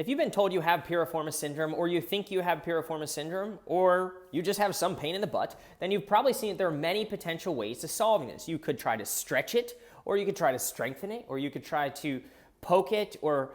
If you've been told you have piriformis syndrome, or you think you have piriformis syndrome, or you just have some pain in the butt, then you've probably seen that there are many potential ways to solving this. You could try to stretch it, or you could try to strengthen it, or you could try to poke it, or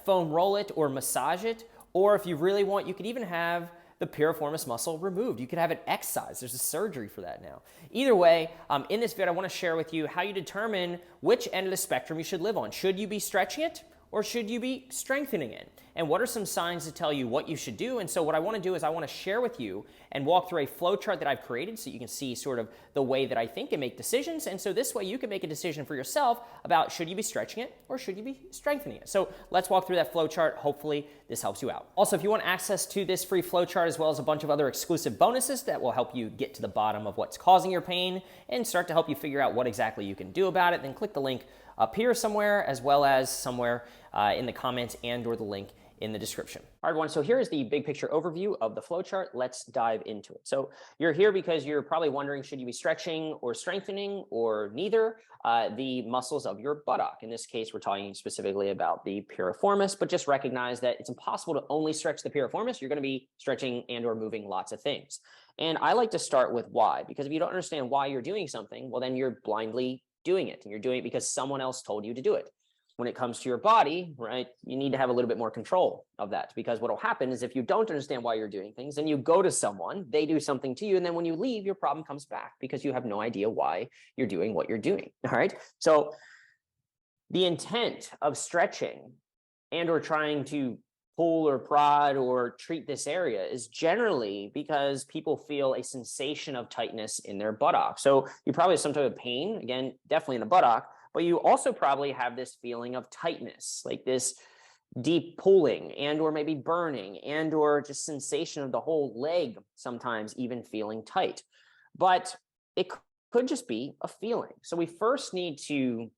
foam roll it, or massage it, or if you really want, you could even have the piriformis muscle removed. You could have it excised. There's a surgery for that now. Either way, in this video, I want to share with you how you determine which end of the spectrum you should live on. Should you be stretching it, or should you be strengthening it? And what are some signs to tell you what you should do? And so what I want to do is I want to share with you and walk through a flowchart that I've created so you can see sort of the way that I think and make decisions. And so this way you can make a decision for yourself about should you be stretching it or should you be strengthening it. So let's walk through that flowchart. Hopefully this helps you out. Also, if you want access to this free flowchart as well as a bunch of other exclusive bonuses that will help you get to the bottom of what's causing your pain and start to help you figure out what exactly you can do about it, then click the link up here somewhere, as well as somewhere in the comments and or the link in the description. All right, everyone, so here is the big picture overview of the flowchart. Let's dive into it. So you're here because you're probably wondering, should you be stretching or strengthening or neither the muscles of your buttock? In this case, we're talking specifically about the piriformis, but just recognize that it's impossible to only stretch the piriformis. You're going to be stretching and or moving lots of things. And I like to start with why, because if you don't understand why you're doing something, well, then you're blindly doing it, and you're doing it because someone else told you to do it. When it comes to your body, right, you need to have a little bit more control of that, because what will happen is if you don't understand why you're doing things, then you go to someone, they do something to you, and then when you leave, your problem comes back because you have no idea why you're doing what you're doing. All right. So the intent of stretching and or trying to pull or prod or treat this area is generally because people feel a sensation of tightness in their buttock. So you probably have some type of pain, again, definitely in the buttock, but you also probably have this feeling of tightness, like this deep pulling and or maybe burning and or just sensation of the whole leg, sometimes even feeling tight. But it could just be a feeling. So we first need to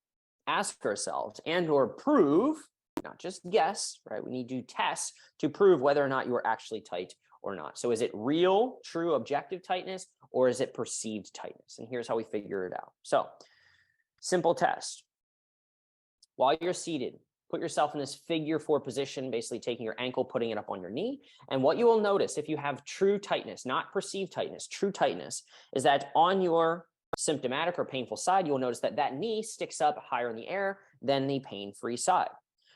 ask ourselves and or prove, not just guess, right? We need to test to prove whether or not you are actually tight or not. So is it real, true, objective tightness, or is it perceived tightness? And here's how we figure it out. So simple test. While you're seated, put yourself in this figure 4 position, basically taking your ankle, putting it up on your knee. And what you will notice if you have true tightness, not perceived tightness, true tightness, is that on your symptomatic or painful side, you will notice that that knee sticks up higher in the air than the pain-free side.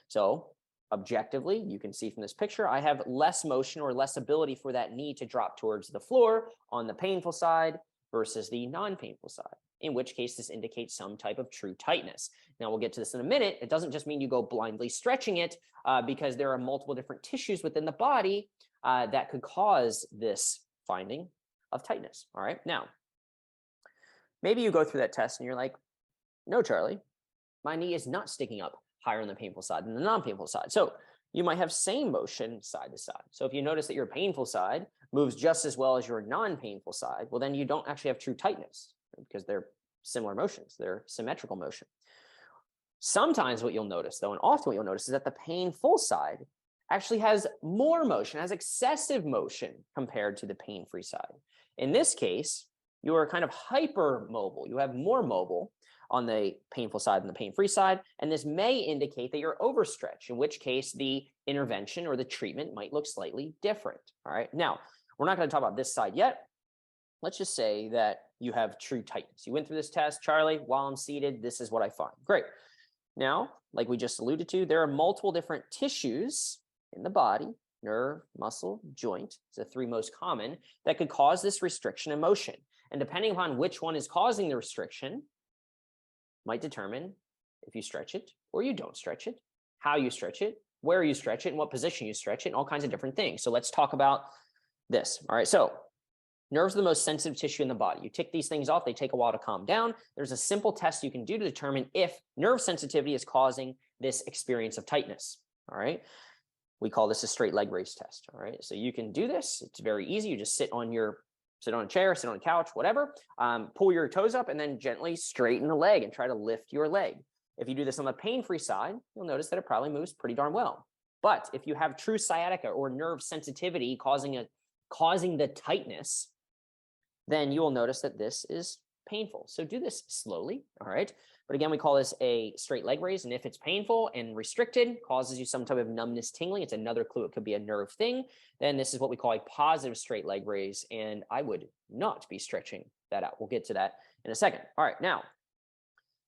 So objectively, you can see from this picture, I have less motion or less ability for that knee to drop towards the floor on the painful side versus the non-painful side, in which case this indicates some type of true tightness. Now we'll get to this in a minute. It doesn't just mean you go blindly stretching it because there are multiple different tissues within the body that could cause this finding of tightness. All right. Now, maybe you go through that test and you're like, no, Charlie, my knee is not sticking up higher on the painful side than the non-painful side. So you might have same motion side to side. So if you notice that your painful side moves just as well as your non-painful side, well, then you don't actually have true tightness because they're similar motions. They're symmetrical motion. Sometimes what you'll notice, though, and often what you'll notice, is that the painful side actually has more motion, has excessive motion compared to the pain-free side. In this case, you are kind of hypermobile. You have more mobile on the painful side than the pain-free side. And this may indicate that you're overstretched, in which case the intervention or the treatment might look slightly different. All right. Now, we're not going to talk about this side yet. Let's just say that you have true tightness. You went through this test, Charlie, while I'm seated, this is what I find. Great. Now, like we just alluded to, there are multiple different tissues in the body, nerve, muscle, joint, it's the 3 most common, that could cause this restriction in motion. And depending upon which one is causing the restriction, might determine if you stretch it or you don't stretch it, how you stretch it, where you stretch it, and what position you stretch it, and all kinds of different things. So let's talk about this. All right. So nerves are the most sensitive tissue in the body. You tick these things off, they take a while to calm down. There's a simple test you can do to determine if nerve sensitivity is causing this experience of tightness. All right. We call this a straight leg raise test. All right. So you can do this. It's very easy. You just sit on a chair, sit on a couch, whatever, pull your toes up and then gently straighten the leg and try to lift your leg. If you do this on the pain-free side, you'll notice that it probably moves pretty darn well. But if you have true sciatica or nerve sensitivity causing the tightness, then you will notice that this is painful. So do this slowly, all right? But again, we call this a straight leg raise. And if it's painful and restricted, causes you some type of numbness, tingling, it's another clue. It could be a nerve thing. Then this is what we call a positive straight leg raise. And I would not be stretching that out. We'll get to that in a second. All right, now,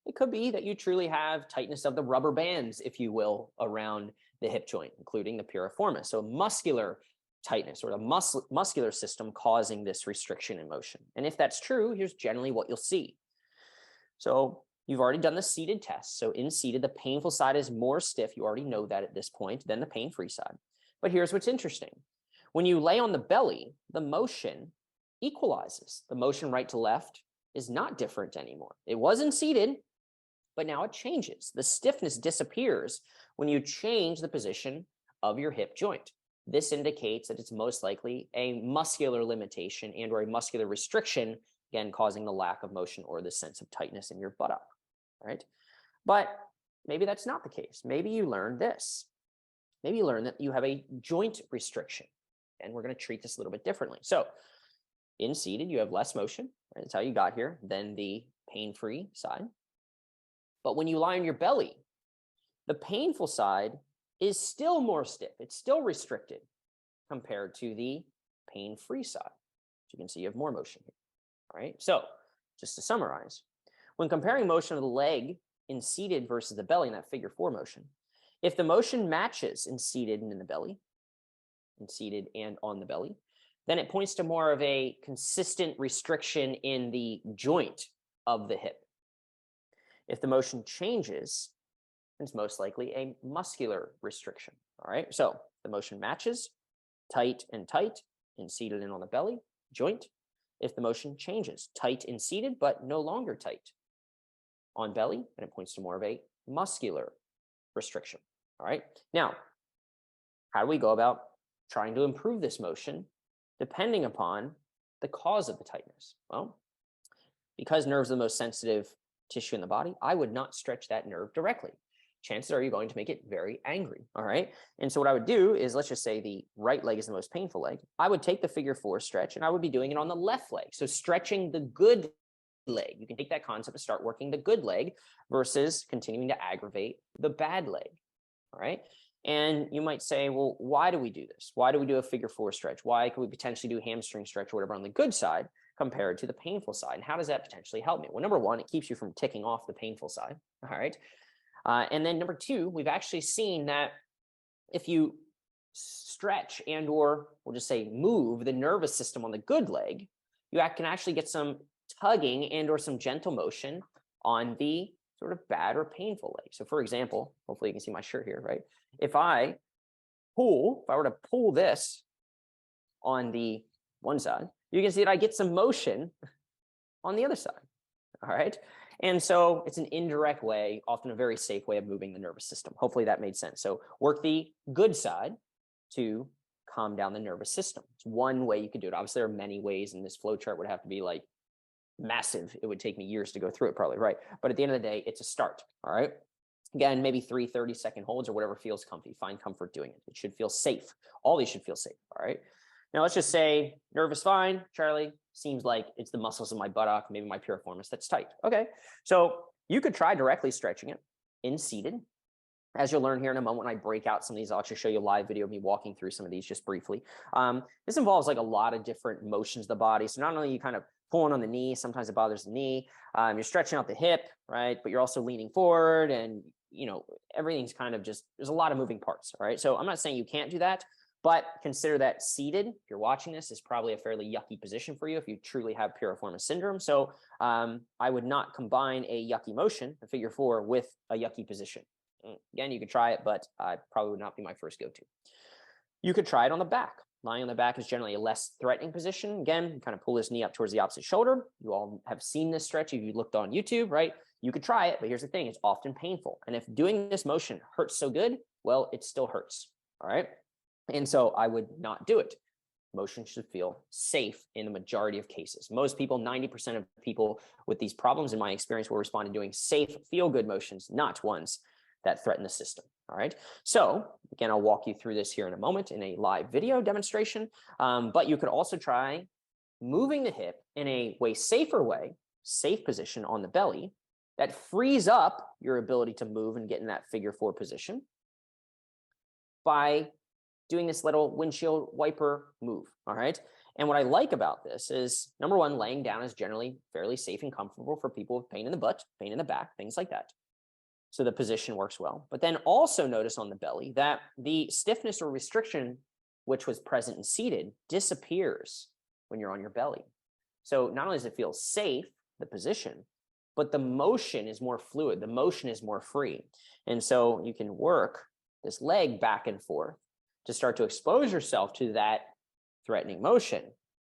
it could be that you truly have tightness of the rubber bands, if you will, around the hip joint, including the piriformis. So muscular tightness or the muscular system causing this restriction in motion. And if that's true, here's generally what you'll see. So you've already done the seated test. So in seated, the painful side is more stiff. You already know that at this point than the pain-free side. But here's what's interesting. When you lay on the belly, the motion equalizes. The motion right to left is not different anymore. It wasn't seated, but now it changes. The stiffness disappears when you change the position of your hip joint. This indicates that it's most likely a muscular limitation and or a muscular restriction, again, causing the lack of motion or the sense of tightness in your buttock, right? But maybe that's not the case. Maybe you learned this. Maybe you learned that you have a joint restriction, and we're going to treat this a little bit differently. So in seated, you have less motion, right? That's how you got here, than the pain-free side. But when you lie on your belly, the painful side is still more stiff. It's still restricted compared to the pain-free side. So you can see you have more motion here. All right. So just to summarize, when comparing motion of the leg in seated versus the belly in that figure 4 motion, if the motion matches in seated and in the belly, in seated and on the belly, then it points to more of a consistent restriction in the joint of the hip. If the motion changes, it's most likely a muscular restriction. All right. So the motion matches tight and tight in seated and on the belly joint. If the motion changes, tight in seated, but no longer tight on belly, then it points to more of a muscular restriction. All right. Now, how do we go about trying to improve this motion depending upon the cause of the tightness? Well, because nerves are the most sensitive tissue in the body, I would not stretch that nerve directly. Chances are you're going to make it very angry. All right. And so what I would do is, let's just say the right leg is the most painful leg. I would take the figure 4 stretch and I would be doing it on the left leg. So stretching the good leg. You can take that concept and start working the good leg versus continuing to aggravate the bad leg. All right. And you might say, well, why do we do this? Why do we do a figure 4 stretch? Why could we potentially do hamstring stretch or whatever on the good side compared to the painful side? And how does that potentially help me? Well, number one, it keeps you from ticking off the painful side. All right. And then number 2, we've actually seen that if you stretch and or we'll just say move the nervous system on the good leg, you can actually get some tugging and or some gentle motion on the sort of bad or painful leg. So for example, hopefully you can see my shirt here, right? If I were to pull this on the one side, you can see that I get some motion on the other side. All right. And so it's an indirect way, often a very safe way of moving the nervous system. Hopefully that made sense. So work the good side to calm down the nervous system. It's one way you could do it. Obviously, there are many ways, and this flow chart would have to be like massive. It would take me years to go through it probably, right? But at the end of the day, it's a start. All right. Again, maybe 3 30-second holds or whatever feels comfy. Find comfort doing it. It should feel safe. All these should feel safe. All right. Now let's just say nerve is fine, Charlie. Seems like it's the muscles of my buttock, maybe my piriformis that's tight. Okay. So you could try directly stretching it in seated. As you'll learn here in a moment, when I break out some of these, I'll actually show you a live video of me walking through some of these just briefly. This involves like a lot of different motions of the body. So not only you kind of pulling on the knee, sometimes it bothers the knee. You're stretching out the hip, right? But you're also leaning forward and, you know, everything's kind of just, there's a lot of moving parts, all right? So I'm not saying you can't do that, but consider that seated, if you're watching this, is probably a fairly yucky position for you if you truly have Piriformis syndrome. So I would not combine a yucky motion, a figure 4, with a yucky position. Again, you could try it, but probably would not be my first go-to. You could try it on the back. Lying on the back is generally a less threatening position. Again, you kind of pull this knee up towards the opposite shoulder. You all have seen this stretch if you looked on YouTube, right? You could try it, but here's the thing, it's often painful. And if doing this motion hurts so good, well, it still hurts, all right? And so I would not do it. Motion should feel safe in the majority of cases. Most people, 90% of people with these problems, in my experience, will respond to doing safe, feel-good motions, not ones that threaten the system. All right. So again, I'll walk you through this here in a moment in a live video demonstration. But you could also try moving the hip in a safer way, safe position on the belly, that frees up your ability to move and get in that figure 4 position by doing this little windshield wiper move, all right? And what I like about this is, number one, laying down is generally fairly safe and comfortable for people with pain in the butt, pain in the back, things like that. So the position works well. But then also notice on the belly that the stiffness or restriction, which was present and seated, disappears when you're on your belly. So not only does it feel safe, the position, but the motion is more fluid. The motion is more free. And so you can work this leg back and forth to start to expose yourself to that threatening motion,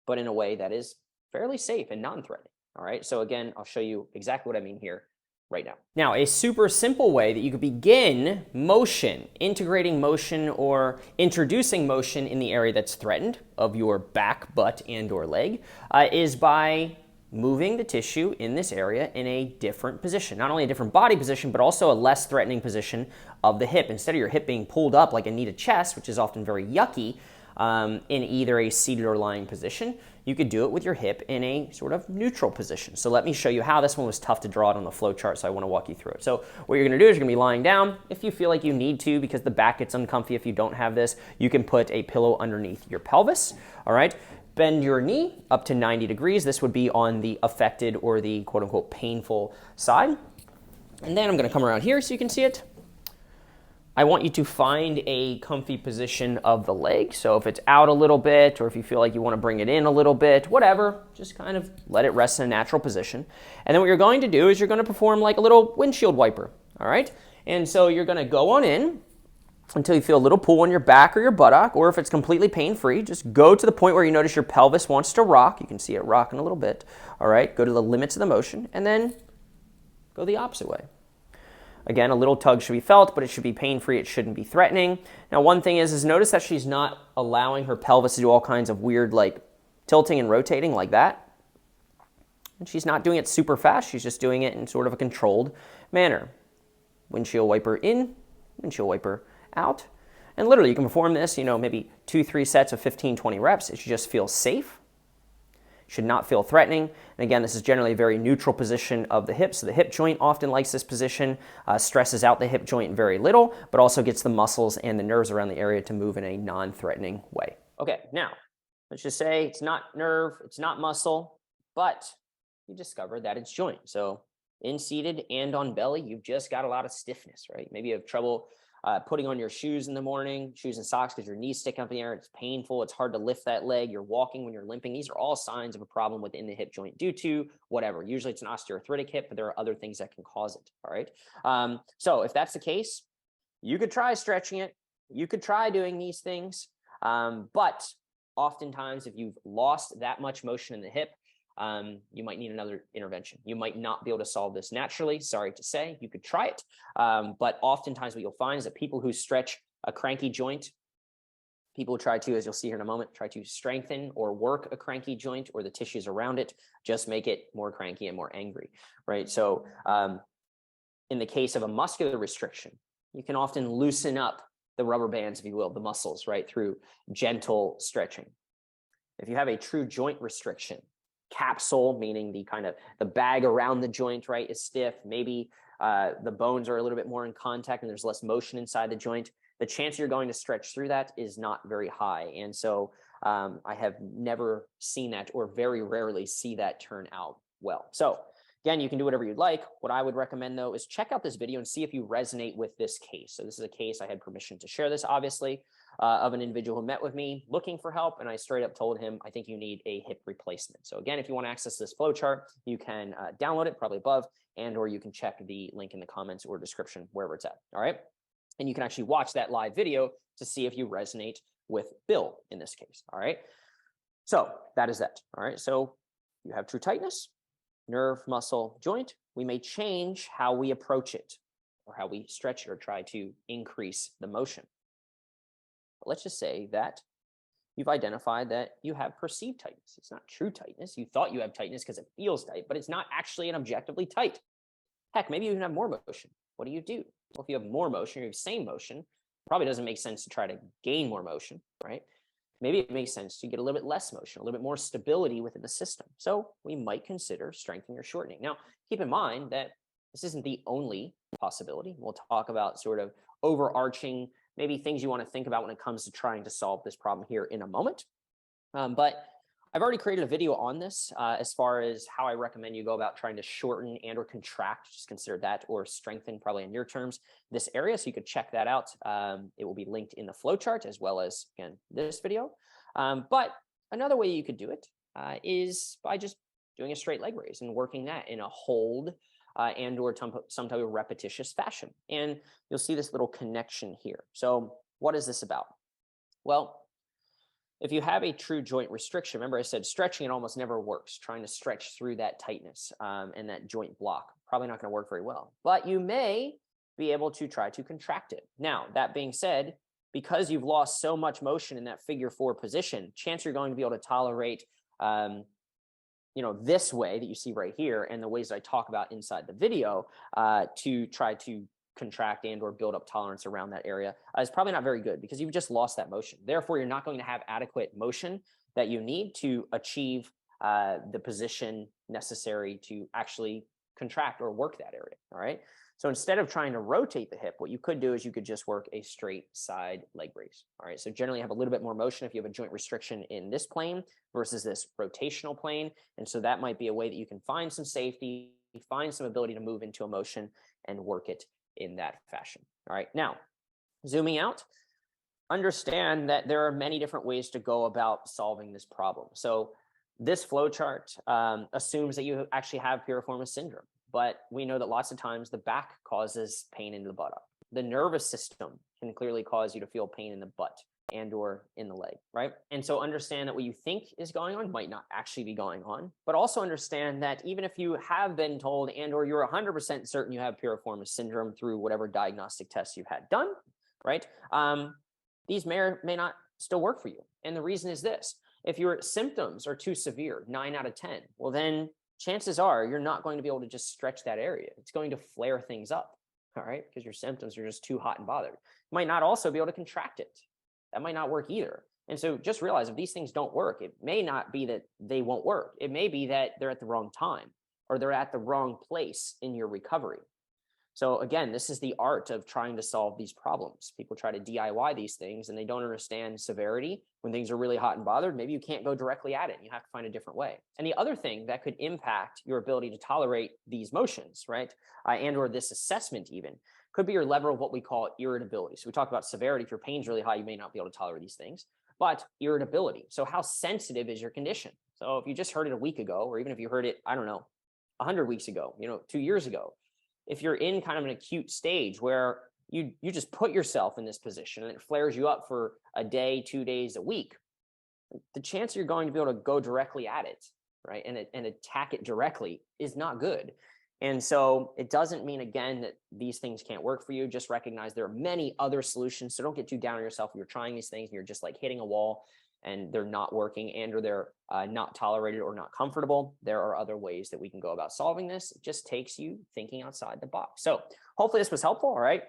but in a way that is fairly safe and non-threatening. All right. So again, I'll show you exactly what I mean here right now. Now, a super simple way that you could begin motion, integrating motion or introducing motion in the area that's threatened of your back, butt, and or leg is by moving the tissue in this area in a different position. Not only a different body position, but also a less threatening position of the hip. Instead of your hip being pulled up like a knee to chest, which is often very yucky, in either a seated or lying position, you could do it with your hip in a sort of neutral position. So let me show you how. This one was tough to draw it on the flow chart, so I want to walk you through it. So what you're going to do is you're going to be lying down. If you feel like you need to, because the back gets uncomfy if you don't have this, you can put a pillow underneath your pelvis, all right? Bend your knee up to 90 degrees. This would be on the affected or the quote-unquote painful side. And then I'm going to come around here so you can see it. I want you to find a comfy position of the leg. So if it's out a little bit, or if you feel like you want to bring it in a little bit, whatever, just kind of let it rest in a natural position. And then what you're going to do is you're going to perform like a little windshield wiper, all right? And so you're going to go on in until you feel a little pull on your back or your buttock, or if it's completely pain-free, just go to the point where you notice your pelvis wants to rock. You can see it rocking a little bit, all right? Go to the limits of the motion, and then go the opposite way. Again, a little tug should be felt, but it should be pain-free. It shouldn't be threatening. Now, one thing is notice that she's not allowing her pelvis to do all kinds of weird, like tilting and rotating like that. And she's not doing it super fast. She's just doing it in sort of a controlled manner. Windshield wiper in, windshield wiper out. And literally, you can perform this, maybe 2-3 sets of 15-20 reps. It should just feel safe. Should not feel threatening. And again, this is generally a very neutral position of the hip. So the hip joint often likes this position, stresses out the hip joint very little, but also gets the muscles and the nerves around the area to move in a non-threatening way. Okay, now, let's just say it's not nerve, it's not muscle, but you discovered that it's joint. So in seated and on belly, you've just got a lot of stiffness, right? Maybe you have trouble putting on your shoes in the morning, shoes and socks because your knees stick up in the air. It's painful. It's hard to lift that leg. You're walking when you're limping. These are all signs of a problem within the hip joint due to whatever. Usually it's an osteoarthritic hip, but there are other things that can cause it. All right. So if that's the case, you could try stretching it. You could try doing these things. But oftentimes, if you've lost that much motion in the hip, you might need another intervention. You might not be able to solve this naturally. Sorry to say, you could try it. But oftentimes what you'll find is that people who stretch a cranky joint, people who try to, as you'll see here in a moment, try to strengthen or work a cranky joint or the tissues around it, just make it more cranky and more angry, right? So in the case of a muscular restriction, you can often loosen up the rubber bands, if you will, the muscles, right, through gentle stretching. If you have a true joint restriction, capsule, meaning the bag around the joint, right, is stiff. Maybe the bones are a little bit more in contact and there's less motion inside the joint. The chance you're going to stretch through that is not very high. And so I have never seen that, or very rarely see that turn out well. So again, you can do whatever you'd like. What I would recommend though is check out this video and see if you resonate with this case. So this is a case, I had permission to share this, obviously, of an individual who met with me looking for help, and I straight up told him, I think you need a hip replacement. So again, if you want to access this flow chart, you can download it, probably above, and or you can check the link in the comments or description, wherever it's at, all right? And you can actually watch that live video to see if you resonate with Bill in this case, all right? So that is that, all right? So you have true tightness, nerve, muscle, joint. We may change how we approach it or how we stretch it or try to increase the motion. But let's just say that you've identified that you have perceived tightness. It's not true tightness. You thought you have tightness because it feels tight, but it's not actually an objectively tight. Heck, maybe you even have more motion. What do? Well, if you have more motion, you have the same motion, probably doesn't make sense to try to gain more motion, right? Maybe it makes sense to get a little bit less motion, a little bit more stability within the system. So we might consider strengthening or shortening. Now, keep in mind that This isn't the only possibility. We'll talk about sort of overarching, maybe things you want to think about when it comes to trying to solve this problem here in a moment. But I've already created a video on this as far as how I recommend you go about trying to shorten and or contract, just consider that, or strengthen, probably in your terms, this area. So you could check that out. It will be linked in the flowchart as well as, again, this video. But another way you could do it is by just doing a straight leg raise and working that in a hold and or some type of repetitious fashion. And you'll see this little connection here. So what is this about? Well, if you have a true joint restriction, remember I said stretching, it almost never works. Trying to stretch through that tightness and that joint block, probably not going to work very well. But you may be able to try to contract it. Now, that being said, because you've lost so much motion in that figure 4 position, chance you're going to be able to tolerate this way that you see right here and the ways that I talk about inside the video to try to contract and or build up tolerance around that area is probably not very good because you've just lost that motion. Therefore, you're not going to have adequate motion that you need to achieve the position necessary to actually contract or work that area. All right. So instead of trying to rotate the hip, what you could do is you could just work a straight side leg raise. All right. So generally you have a little bit more motion if you have a joint restriction in this plane versus this rotational plane. And so that might be a way that you can find some safety, find some ability to move into a motion and work it in that fashion. All right. Now, zooming out, understand that there are many different ways to go about solving this problem. So this flowchart assumes that you actually have piriformis syndrome, but we know that lots of times the back causes pain in the buttock. The nervous system can clearly cause you to feel pain in the butt and or in the leg, right? And so understand that what you think is going on might not actually be going on, but also understand that even if you have been told and or you're 100% certain you have piriformis syndrome through whatever diagnostic tests you've had done, right? These may or may not still work for you. And the reason is this: if your symptoms are too severe, 9 out of 10, well then chances are you're not going to be able to just stretch that area. It's going to flare things up, all right? Because your symptoms are just too hot and bothered. You might not also be able to contract it. That might not work either. And so just realize if these things don't work, it may not be that they won't work. It may be that they're at the wrong time or they're at the wrong place in your recovery. So again, this is the art of trying to solve these problems. People try to DIY these things and they don't understand severity. When things are really hot and bothered, maybe you can't go directly at it. You have to find a different way. And the other thing that could impact your ability to tolerate these motions, right, and or this assessment even, could be your level of what we call irritability. So we talk about severity. If your pain's really high, you may not be able to tolerate these things, but irritability. So how sensitive is your condition? So if you just heard it a week ago, or even if you heard it, I don't know, 100 weeks ago, 2 years ago, if you're in kind of an acute stage where you just put yourself in this position and it flares you up for a day, 2 days, a week, the chance you're going to be able to go directly at it, right, and attack it directly is not good. And so it doesn't mean, again, that these things can't work for you. Just recognize there are many other solutions. So don't get too down on yourself if you're trying these things and you're just like hitting a wall and they're not working and or they're not tolerated or not comfortable. There are other ways that we can go about solving this. It just takes you thinking outside the box. So hopefully this was helpful. All right.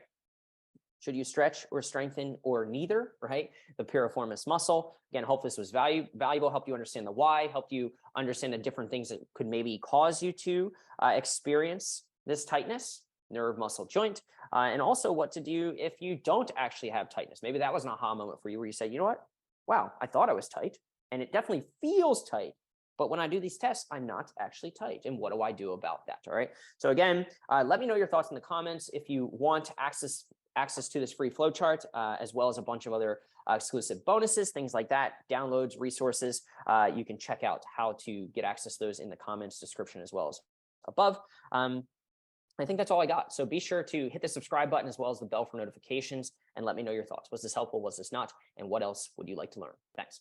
Should you stretch or strengthen or neither, right? The piriformis muscle. Again, hopefully this was valuable, helped you understand the why, helped you understand the different things that could maybe cause you to experience this tightness, nerve, muscle, joint, and also what to do if you don't actually have tightness. Maybe that was an aha moment for you where you say, you know what? Wow, I thought I was tight and it definitely feels tight. But when I do these tests, I'm not actually tight. And what do I do about that? All right. So again, let me know your thoughts in the comments. If you want access to this free flowchart, as well as a bunch of other exclusive bonuses, things like that, downloads, resources, you can check out how to get access to those in the comments description as well as above. I think that's all I got. So be sure to hit the subscribe button as well as the bell for notifications and let me know your thoughts. Was this helpful? Was this not? And what else would you like to learn? Thanks.